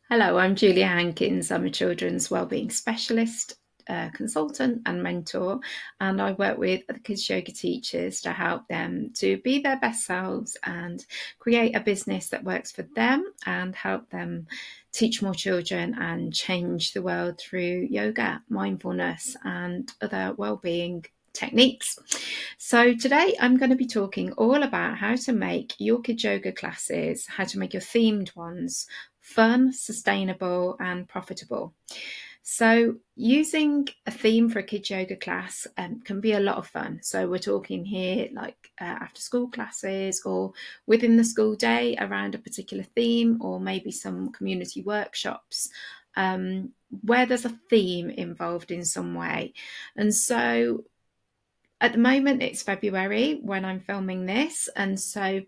Hello, I'm Julia Hankins. I'm a children's wellbeing specialist, consultant, and mentor, and I work with other kids yoga teachers to help them to be their best selves and create a business that works for them and help them teach more children and change the world through yoga, mindfulness, and other wellbeing techniques. So today I'm going to be talking all about how to make your kids yoga classes, how to make your themed ones fun, sustainable, and profitable. So, using a theme for a kids yoga class can be a lot of fun. So, we're talking here like after school classes or within the school day around a particular theme, or maybe some community workshops where there's a theme involved in some way. And so, at the moment it's February when I'm filming this, and so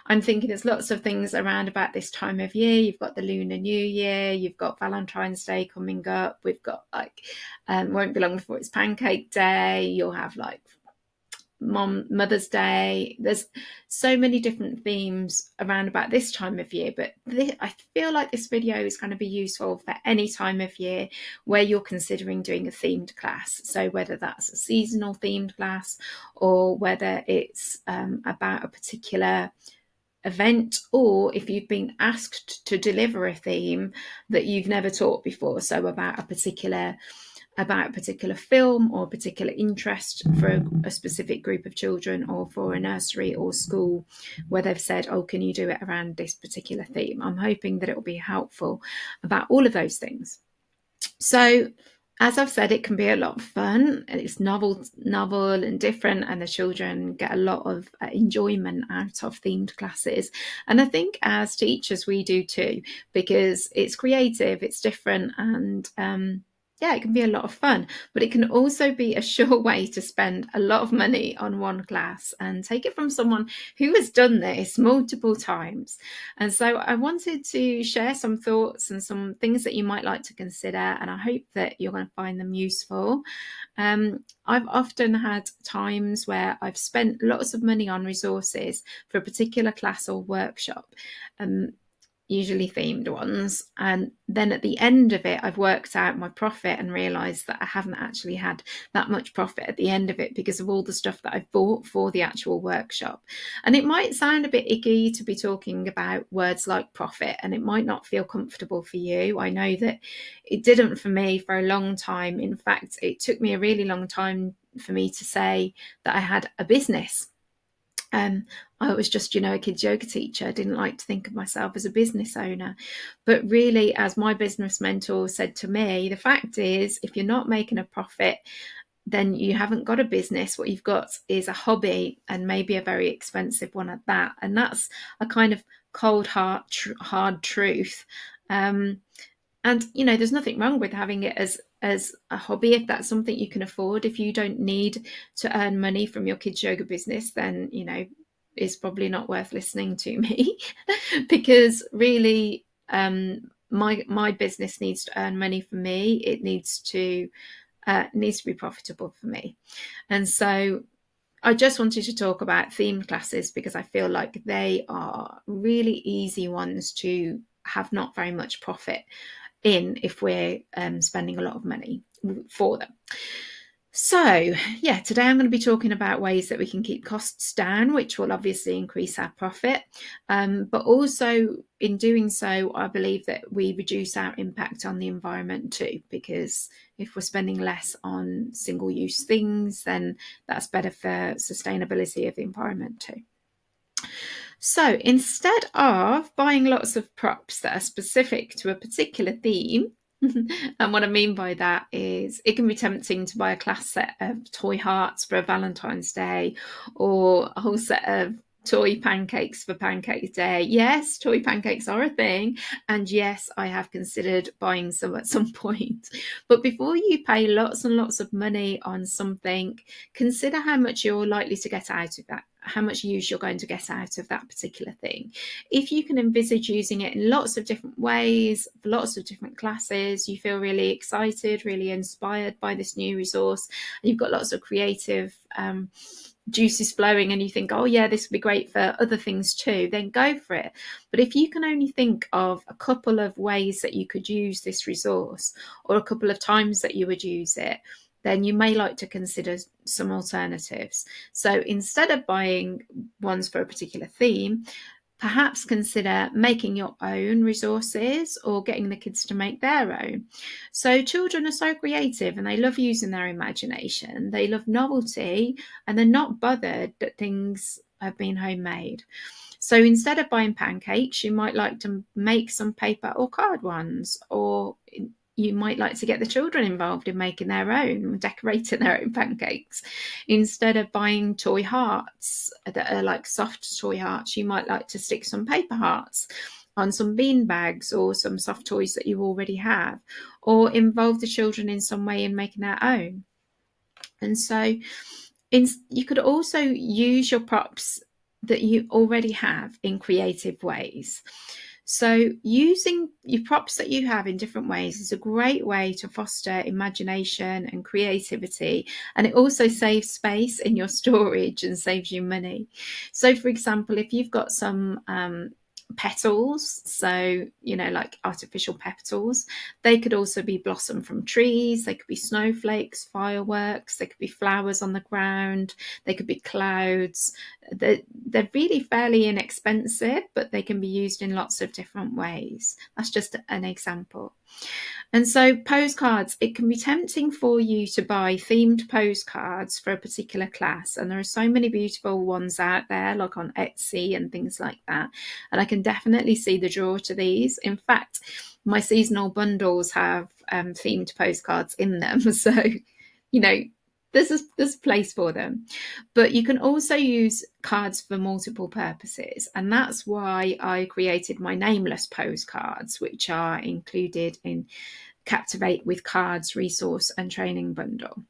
I'm thinking there's lots of things around about this time of year. You've got the Lunar New Year, you've got Valentine's Day coming up, we've got like won't be long before it's Pancake Day, you'll have like Mother's Day. There's so many different themes around about this time of year, but I feel like this video is going to be useful for any time of year where you're considering doing a themed class. So whether that's a seasonal themed class or whether it's about a particular event, or if you've been asked to deliver a theme that you've never taught before, so about a particular film or a particular interest for a specific group of children, or for a nursery or school where they've said, oh, can you do it around this particular theme? I'm hoping that it will be helpful about all of those things. So as I've said, it can be a lot of fun. It's novel and different, and the children get a lot of enjoyment out of themed classes. And I think as teachers we do too, because it's creative, it's different, and yeah, it can be a lot of fun, but it can also be a sure way to spend a lot of money on one class and take it from someone who has done this multiple times. And so I wanted to share some thoughts and some things that you might like to consider, and I hope that you're going to find them useful. I've often had times where I've spent lots of money on resources for a particular class or workshop, usually themed ones, and then at the end of it I've worked out my profit and realized that I haven't actually had that much profit at the end of it because of all the stuff that I've bought for the actual workshop. And it might sound a bit icky to be talking about words like profit, and it might not feel comfortable for you. I know that it didn't for me for a long time. In fact, it took me a really long time for me to say that I had a business. I was just, a kids yoga teacher. I didn't like to think of myself as a business owner. But really, as my business mentor said to me, the fact is, if you're not making a profit, then you haven't got a business. What you've got is a hobby, and maybe a very expensive one at that. And that's a kind of cold, hard truth. And there's nothing wrong with having it as a hobby if that's something you can afford. If you don't need to earn money from your kids yoga business, then it's probably not worth listening to me because really my business needs to earn money for me. It needs to be profitable for me. And so I just wanted to talk about themed classes because I feel like they are really easy ones to have not very much profit in if we're spending a lot of money for them. So yeah, today I'm going to be talking about ways that we can keep costs down, which will obviously increase our profit. But also in doing so, I believe that we reduce our impact on the environment too, because if we're spending less on single-use things, then that's better for sustainability of the environment too. So instead of buying lots of props that are specific to a particular theme, and what I mean by that is it can be tempting to buy a class set of toy hearts for a Valentine's Day, or a whole set of toy pancakes for Pancake Day. Yes, toy pancakes are a thing, and yes, I have considered buying some at some point. But before you pay lots and lots of money on something, consider how much you're likely to get out of that, how much use you're going to get out of that particular thing. If you can envisage using it in lots of different ways, lots of different classes, you feel really excited, really inspired by this new resource, and you've got lots of creative juices flowing and you think, oh yeah, this would be great for other things too, then go for it. But if you can only think of a couple of ways that you could use this resource, or a couple of times that you would use it, then you may like to consider some alternatives. So instead of buying ones for a particular theme, perhaps consider making your own resources or getting the kids to make their own. So children are so creative and they love using their imagination. They love novelty and they're not bothered that things have been homemade. So instead of buying pancakes, you might like to make some paper or card ones, or you might like to get the children involved in making their own, decorating their own pancakes. Instead of buying toy hearts that are like soft toy hearts, you might like to stick some paper hearts on some bean bags or some soft toys that you already have, or involve the children in some way in making their own. And so you could also use your props that you already have in creative ways. So using your props that you have in different ways is a great way to foster imagination and creativity, and it also saves space in your storage and saves you money. So for example, if you've got some petals, so like artificial petals, they could also be blossom from trees, they could be snowflakes, fireworks, they could be flowers on the ground, they could be clouds. They're really fairly inexpensive, but they can be used in lots of different ways. That's just an example. And so postcards, it can be tempting for you to buy themed postcards for a particular class. And there are so many beautiful ones out there, like on Etsy and things like that. And I can definitely see the draw to these. In fact, my seasonal bundles have themed postcards in them. So, there's a place for them. But you can also use cards for multiple purposes. And that's why I created my nameless postcards, which are included in Captivate with Cards resource and training bundle.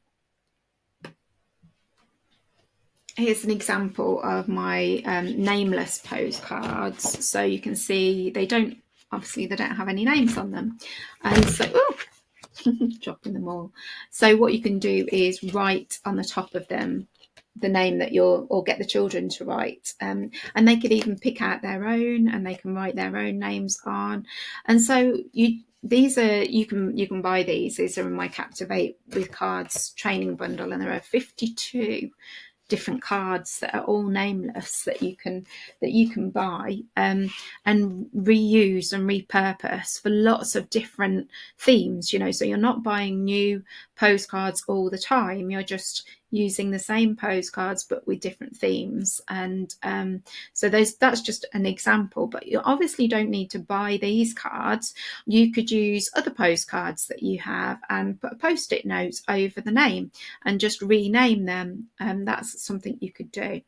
Here's an example of my nameless postcards. So you can see they don't have any names on them. And so, dropping them all. So what you can do is write on the top of them the name that or get the children to write, and they could even pick out their own, and they can write their own names on. And so you can buy these. These are in my Captivate with Cards training bundle, and there are 52 different cards that are all nameless that you can buy and reuse and repurpose for lots of different themes. So you're not buying new postcards all the time, you're just using the same postcards but with different themes. And so that's just an example, but you obviously don't need to buy these cards. You could use other postcards that you have and put a post-it note over the name and just rename them. That's something you could do.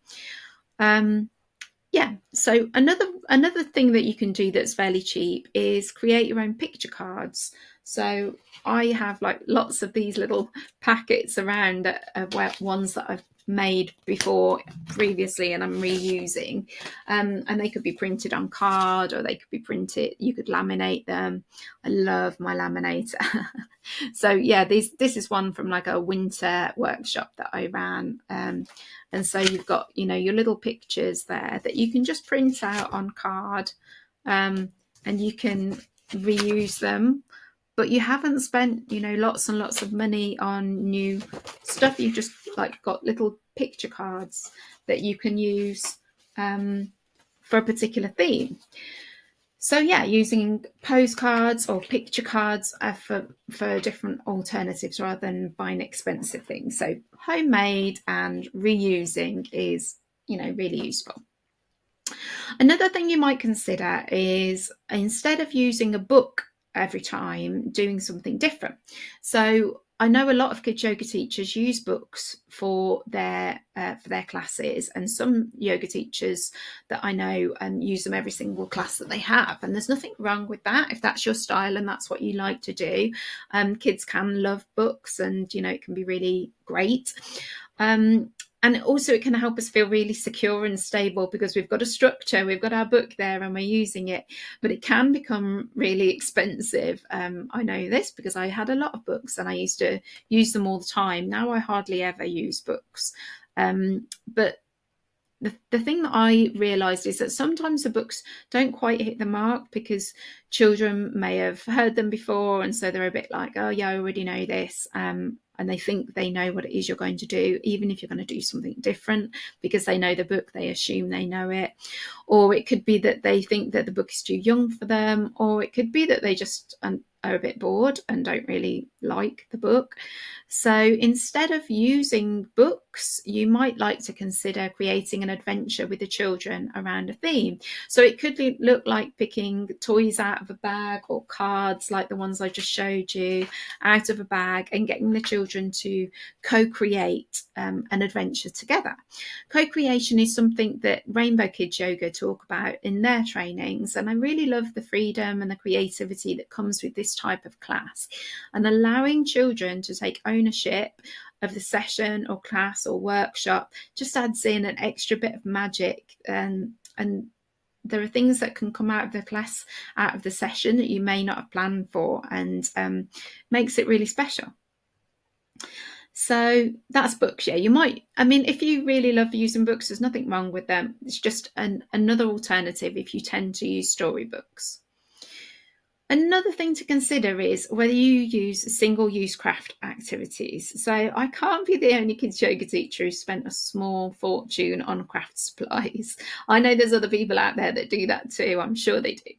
So another thing that you can do that's fairly cheap is create your own picture cards. So I have like lots of these little packets around ones that I've made previously and I'm reusing, and they could be printed on card, or they could be printed, you could laminate them. I love my laminator. So yeah, this is one from like a winter workshop that I ran, and so you've got your little pictures there that you can just print out on card, and you can reuse them, but you haven't spent lots and lots of money on new stuff. You've just like got little picture cards that you can use for a particular theme. So yeah, using postcards or picture cards for different alternatives rather than buying expensive things. So homemade and reusing is really useful. Another thing you might consider is, instead of using a book every time, doing something different. So I know a lot of kids yoga teachers use books for their classes, and some yoga teachers that I know use them every single class that they have. And there's nothing wrong with that if that's your style and that's what you like to do. Kids can love books, and it can be really great. And also it can help us feel really secure and stable because we've got a structure, we've got our book there and we're using it. But it can become really expensive. I know this because I had a lot of books and I used to use them all the time. Now I hardly ever use books. But the thing that I realised is that sometimes the books don't quite hit the mark because children may have heard them before, and so they're a bit like, oh yeah, I already know this, and they think they know what it is you're going to do, even if you're going to do something different, because they know the book, they assume they know it. Or it could be that they think that the book is too young for them, or it could be that they just are a bit bored and don't really like the book. So instead of using books, you might like to consider creating an adventure with the children around a theme. So it could look like picking toys out of a bag, or cards like the ones I just showed you out of a bag, and getting the children to co-create an adventure together. Co-creation is something that Rainbow Kids Yoga talk about in their trainings, and I really love the freedom and the creativity that comes with this type of class, and allowing children to take ownership of the session or class or workshop just adds in an extra bit of magic. And there are things that can come out of the class, out of the session, that you may not have planned for, and makes it really special. So that's books. Yeah, you might, I mean, if you really love using books, there's nothing wrong with them. It's just another alternative if you tend to use storybooks. Another thing to consider is whether you use single-use craft activities. So I can't be the only kids yoga teacher who spent a small fortune on craft supplies. I know there's other people out there that do that too. I'm sure they do.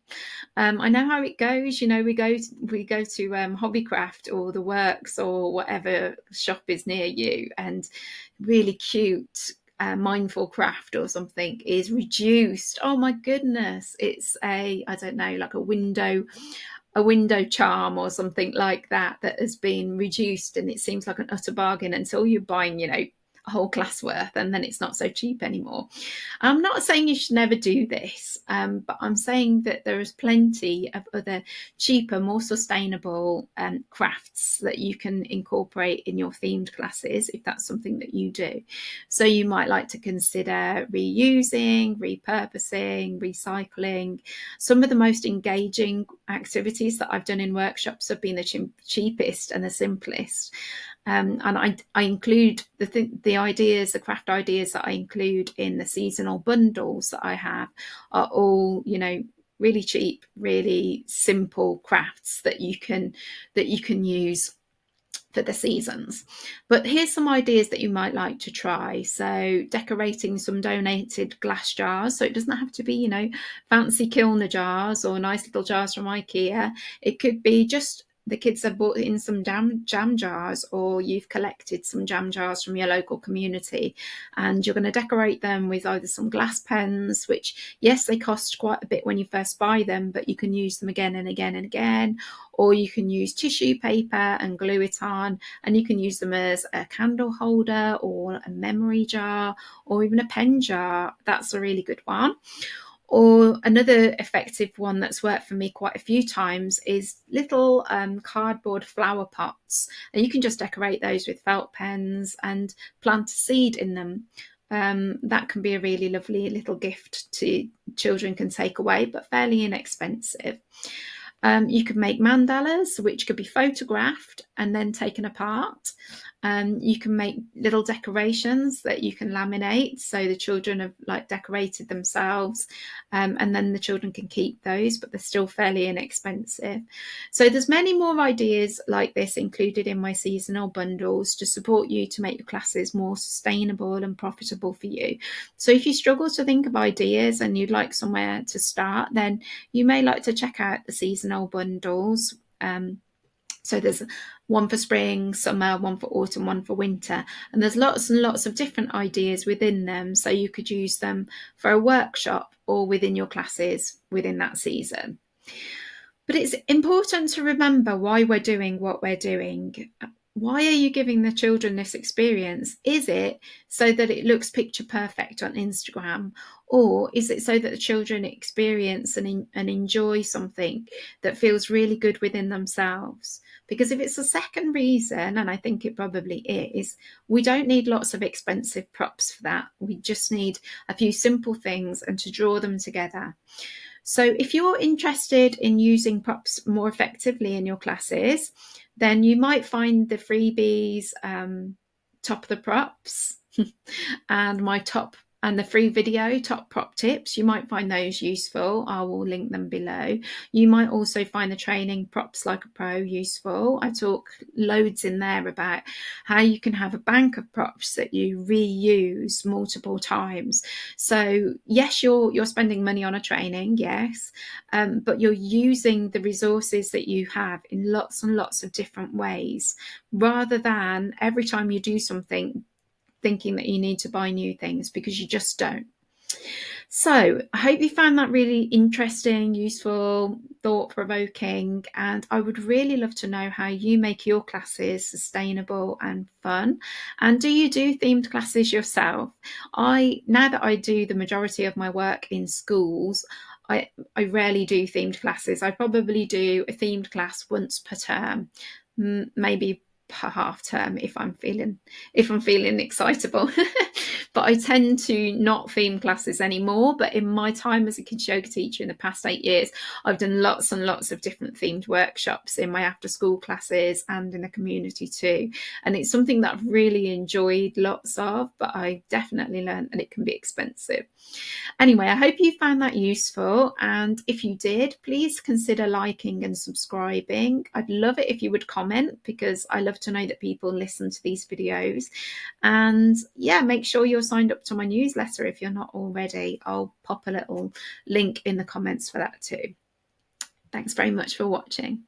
I know how it goes. You know, we go to Hobbycraft or the Works or whatever shop is near you, and really cute Mindful Craft or something is reduced. Oh my goodness, it's I don't know, like a window charm or something like that has been reduced, and it seems like an utter bargain until you're buying, a whole class worth, and then it's not so cheap anymore. I'm not saying you should never do this, but I'm saying that there is plenty of other cheaper, more sustainable crafts that you can incorporate in your themed classes if that's something that you do. So you might like to consider reusing, repurposing, recycling. Some of the most engaging activities that I've done in workshops have been the cheapest and the simplest. And I include the ideas, the craft ideas that I include in the seasonal bundles that I have are all, really cheap, really simple crafts that you can use for the seasons. But here's some ideas that you might like to try. So decorating some donated glass jars. So it doesn't have to be, fancy Kilner jars or nice little jars from IKEA. It could be just the kids have brought in some jam jars, or you've collected some jam jars from your local community, and you're going to decorate them with either some glass pens, which, yes, they cost quite a bit when you first buy them, but you can use them again and again and again. Or you can use tissue paper and glue it on, and you can use them as a candle holder or a memory jar or even a pen jar. That's a really good one. Or another effective one that's worked for me quite a few times is little cardboard flower pots. And you can just decorate those with felt pens and plant a seed in them. That can be a really lovely little gift to children can take away, but fairly inexpensive. You could make mandalas, which could be photographed and then taken apart. You can make little decorations that you can laminate, so the children have decorated themselves, and then the children can keep those, but they're still fairly inexpensive. So there's many more ideas like this included in my seasonal bundles to support you to make your classes more sustainable and profitable for you. So if you struggle to think of ideas and you'd like somewhere to start, then you may like to check out the seasonal bundles. So there's one for spring, summer, one for autumn, one for winter. And there's lots and lots of different ideas within them. So you could use them for a workshop or within your classes within that season. But it's important to remember why we're doing what we're doing. Why are you giving the children this experience? Is it so that it looks picture perfect on Instagram? Or is it so that the children experience and enjoy something that feels really good within themselves? Because if it's the second reason, and I think it probably is, we don't need lots of expensive props for that. We just need a few simple things and to draw them together. So if you're interested in using props more effectively in your classes, then you might find the freebies, Top of the Props, and my top and the free video top prop tips. You might find those useful. I will link them below. You might also find the training Props Like a Pro useful. I talk loads in there about how you can have a bank of props that you reuse multiple times. So yes, you're spending money on a training, yes, but you're using the resources that you have in lots and lots of different ways, rather than every time you do something thinking that you need to buy new things, because you just don't. So I hope you found that really interesting, useful, thought-provoking, and I would really love to know how you make your classes sustainable and fun. And do you do themed classes yourself? Now that I do the majority of my work in schools, I rarely do themed classes. I probably do a themed class once per term, maybe per half term if I'm feeling excitable. But I tend to not theme classes anymore. But in my time as a kids yoga teacher in the past 8 years, I've done lots and lots of different themed workshops in my after school classes and in the community too. And it's something that I've really enjoyed lots of, but I definitely learned that it can be expensive. Anyway, I hope you found that useful. And if you did, please consider liking and subscribing. I'd love it if you would comment, because I love to know that people listen to these videos. And yeah, make sure you're signed up to my newsletter if you're not already. I'll pop a little link in the comments for that too. Thanks very much for watching.